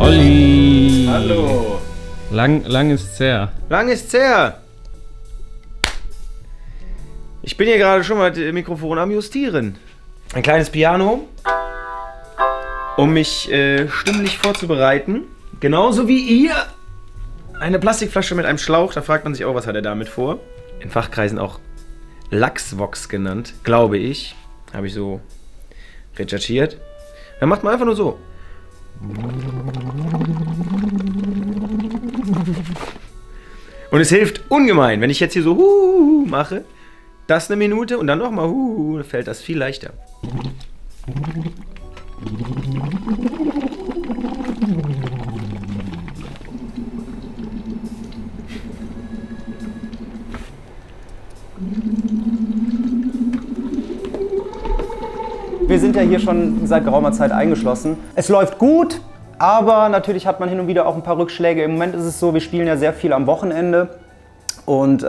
Olli! Hallo! Lang ist's her. Lang ist's her! Ich bin hier gerade schon mal das Mikrofon am Justieren. Ein kleines Piano, um mich stimmlich vorzubereiten. Genauso wie ihr. Eine Plastikflasche mit einem Schlauch, da fragt man sich auch, was hat er damit vor? In Fachkreisen auch Lachsvox genannt, glaube ich. Habe ich so recherchiert. Dann macht man einfach nur so. Und es hilft ungemein, wenn ich jetzt hier so mache, das eine Minute und dann nochmal dann fällt das viel leichter. Wir sind ja hier schon seit geraumer Zeit eingeschlossen. Es läuft gut, aber natürlich hat man hin und wieder auch ein paar Rückschläge. Im Moment ist es so, wir spielen ja sehr viel am Wochenende. Und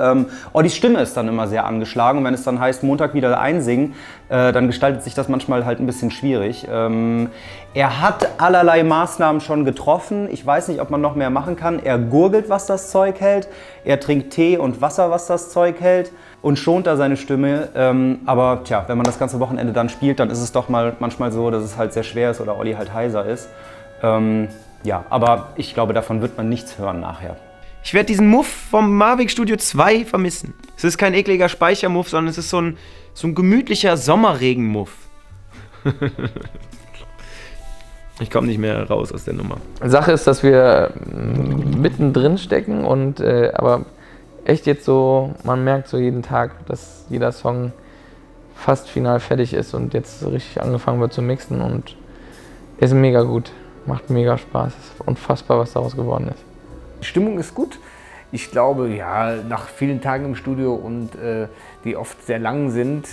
Ollis Stimme ist dann immer sehr angeschlagen. Und wenn es dann heißt, Montag wieder einsingen, dann gestaltet sich das manchmal halt ein bisschen schwierig. Er hat allerlei Maßnahmen schon getroffen. Ich weiß nicht, ob man noch mehr machen kann. Er gurgelt, was das Zeug hält. Er trinkt Tee und Wasser, was das Zeug hält. Und schont da seine Stimme. Aber tja, wenn man das ganze Wochenende dann spielt, dann ist es doch mal manchmal so, dass es halt sehr schwer ist oder Olli halt heiser ist. Ja, aber ich glaube, davon wird man nichts hören nachher. Ich werde diesen Muff vom Mavic Studio 2 vermissen. Es ist kein ekliger Speichermuff, sondern es ist so ein gemütlicher Sommerregenmuff. Ich komme nicht mehr raus aus der Nummer. Sache ist, dass wir mittendrin stecken und aber echt jetzt so, man merkt so jeden Tag, dass jeder Song fast final fertig ist und jetzt richtig angefangen wird zu mixen und ist mega gut, macht mega Spaß, ist unfassbar, was daraus geworden ist. Die Stimmung ist gut. Ich glaube, ja, nach vielen Tagen im Studio und die oft sehr lang sind,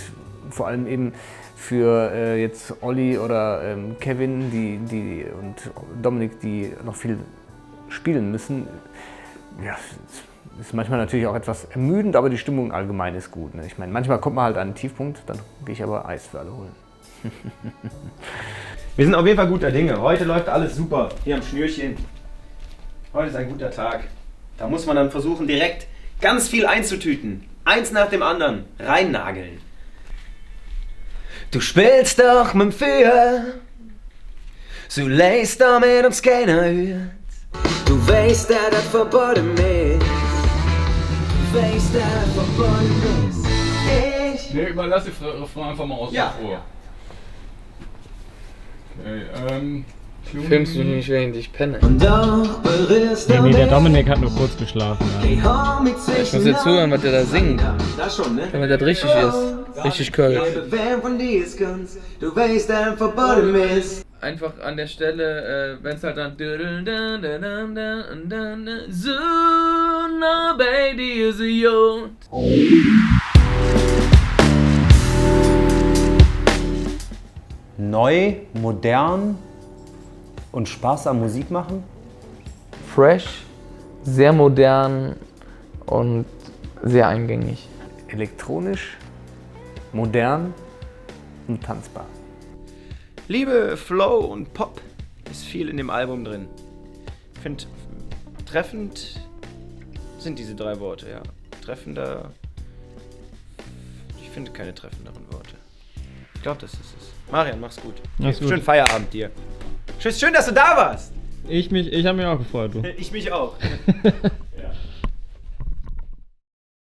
vor allem eben für jetzt Olli oder Kevin und Dominik, die noch viel spielen müssen, ja, ist manchmal natürlich auch etwas ermüdend, aber die Stimmung allgemein ist gut. Ne? Ich meine, manchmal kommt man halt an einen Tiefpunkt, dann gehe ich aber Eis für alle holen. Wir sind auf jeden Fall guter Dinge. Heute läuft alles super. Hier am Schnürchen. Heute ist ein guter Tag. Da muss man dann versuchen, direkt ganz viel einzutüten. Eins nach dem anderen. Reinnageln. Du spielst doch mit dem Feuer. So lässt damit uns keiner hört. Du weißt, dass das verboten ist. Du weißt, dass das verboten ist. Nee, überlass die Refrain einfach mal außen vor. Okay, Filmst du nicht, während ich penne? Nee, der Dominik hat nur kurz geschlafen. Ja. Ich muss jetzt zuhören, was der da singt. Damit das richtig ist. Richtig Kölsch. Einfach an der Stelle, wenn es halt dann Sooner baby is a yacht. Neu, modern und Spaß am Musik machen? Fresh, sehr modern und sehr eingängig. Elektronisch, modern und tanzbar. Liebe, Flow und Pop ist viel in dem Album drin. Ich finde, treffend sind diese 3 Worte, ja. Treffender. Ich finde keine treffenderen Worte. Ich glaube, das ist es. Marian, mach's gut. Mach's gut. Schönen Feierabend dir. Schön, dass du da warst. Ich habe mich auch gefreut, du. Ich mich auch.